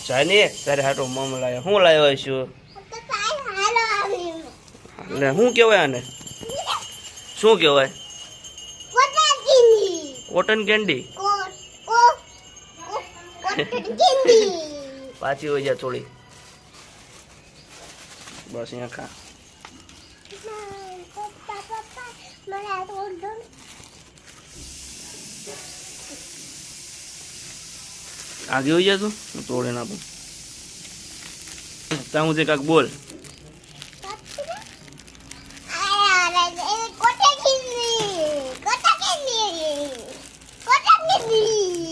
જાની તારે હાટો મમ લાવ્યો શું લાવ્યો છું એટલે શું કહેવાય આને શું કહેવાય કોટન કેન્ડી પાછી હોય જા થોડી બસ અહીંયા ખા આગે હોય જા તું હું તોડે નાખું ત્યાં હું કાક બોલ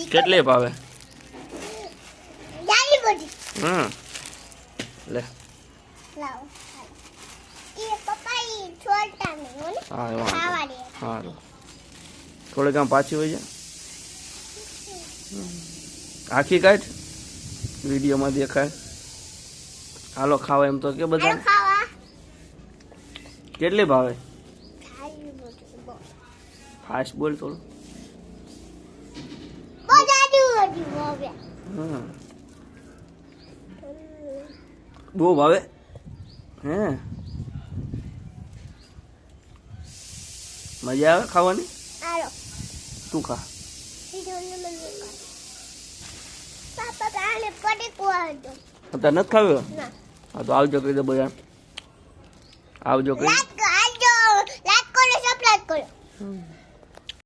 કેટલે ભાવે હા લે સારું થોડીક આમ પાછી હોય જા આખી કાઢ વિડીયોમાં દેખાય હાલો ખાવા એમ તો કે બધા કેટલી ભાવે ફાસ્ટ બોલ થોડું બહુ ભાવે હે મજા આવે ખાવાની તું ખા અત્યારે નથી ખાવ્યો હા તો આવજો કહી દે બધા આવજો કહી